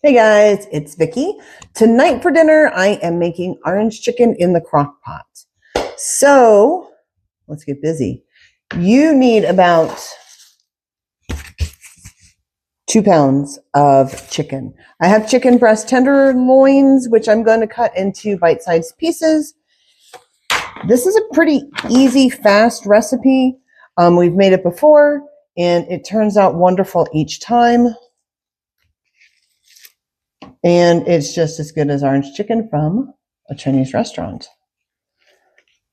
Hey guys, it's Vicky. Tonight for dinner, I am making orange chicken in the crock pot. So let's get busy. You need about 2 pounds of chicken. I have chicken breast tenderloins, which I'm going to cut into bite-sized pieces. This is a pretty easy, fast recipe. We've made it before, and it turns out wonderful each time. And it's just as good as orange chicken from a Chinese restaurant.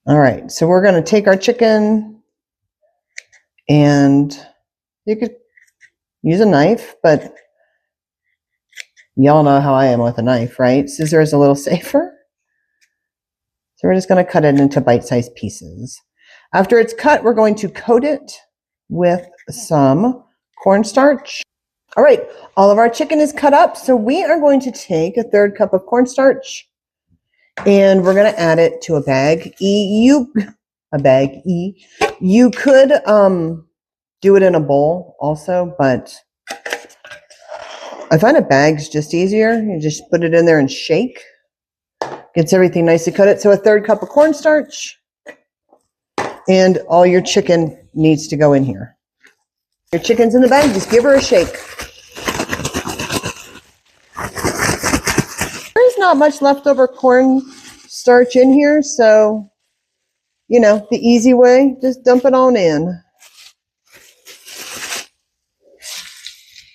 All right, so we're going to take our chicken, and you could use a knife, but y'all know how I am with a knife, right? Scissor is a little safer. So we're just going to cut it into bite-sized pieces. After it's cut, we're going to coat it with some cornstarch. All right, all of our chicken is cut up, so we are going to take a 1/3 cup of cornstarch, and we're going to add it to a bag. You could do it in a bowl also, but I find a bag's just easier. You just put it in there and shake. Gets everything nicely coated. So a 1/3 cup of cornstarch, and all your chicken needs to go in here. Your chicken's in the bag, just give her a shake. There's not much leftover cornstarch in here, so, you know, the easy way, just dump it on in.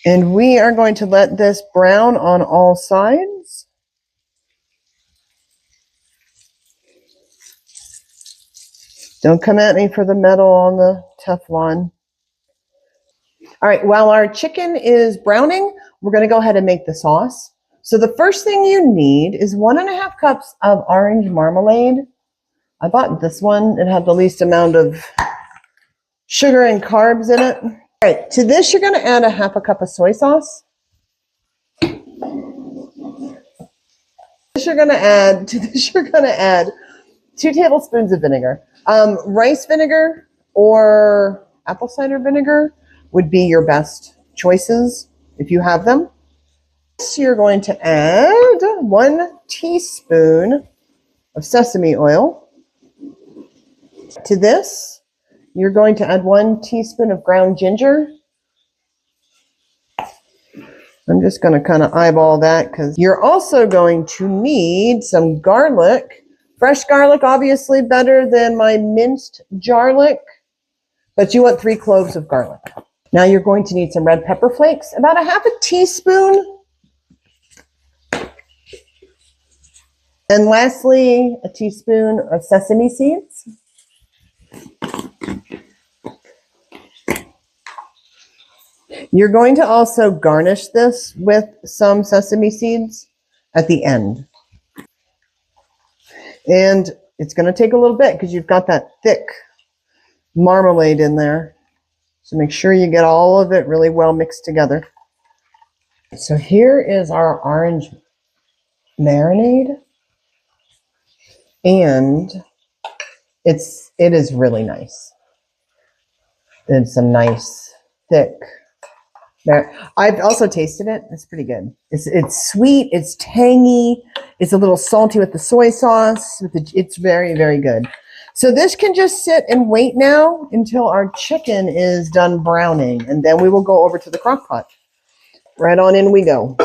And we are going to let this brown on all sides. Don't come at me for the metal on the Teflon. All right, while our chicken is browning, we're going to go ahead and make the sauce. So the first thing you need is 1½ cups of orange marmalade. I bought this one. It had the least amount of sugar and carbs in it. All right, to this you're going to add 1/2 cup of soy sauce. To this you're going to add 2 tablespoons of vinegar. Rice vinegar or apple cider vinegar would be your best choices if you have them. So you're going to add 1 teaspoon of sesame oil. To this, you're going to add 1 teaspoon of ground ginger. I'm just going to kind of eyeball that because you're also going to need some garlic. Fresh garlic, obviously better than my minced garlic, but you want 3 cloves of garlic. Now you're going to need some red pepper flakes, about 1/2 teaspoon. And lastly, a teaspoon of sesame seeds. You're going to also garnish this with some sesame seeds at the end. And it's going to take a little bit because you've got that thick marmalade in there. So make sure you get all of it really well mixed together. So here is our orange marinade. And it is really nice. It's a nice thick. I've also tasted it. It's pretty good. It's sweet. It's tangy. It's a little salty with the soy sauce. It's very, very good. So this can just sit and wait now until our chicken is done browning, and then we will go over to the crock pot. Right on in we go.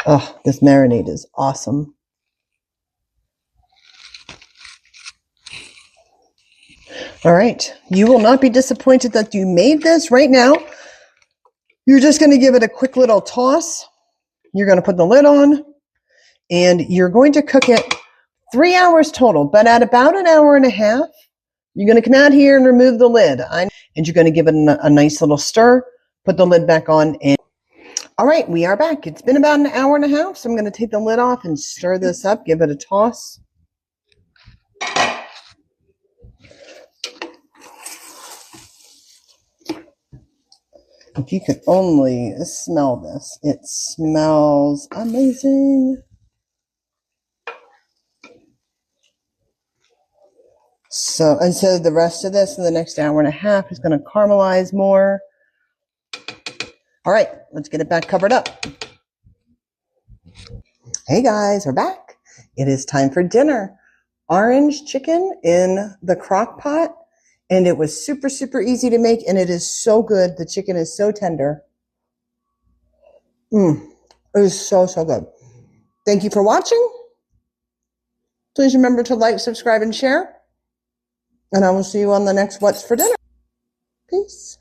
Oh, this marinade is awesome. All right, you will not be disappointed that you made this right now. You're just going to give it a quick little toss. You're going to put the lid on, and you're going to cook it 3 hours total, but at about 1.5 hours, you're going to come out here and remove the lid. And you're going to give it a nice little stir, put the lid back on. And all right, we are back. It's been about 1.5 hours, so I'm going to take the lid off and stir this up, give it a toss. If you could only smell this, it smells amazing. So the rest of this in the next 1.5 hours is going to caramelize more. All right, let's get it back covered up. Hey guys, we're back. It is time for dinner. Orange chicken in the crock pot. And it was super, super easy to make. And it is so good. The chicken is so tender. It is so, so good. Thank you for watching. Please remember to like, subscribe, and share. And I will see you on the next What's for Dinner. Peace.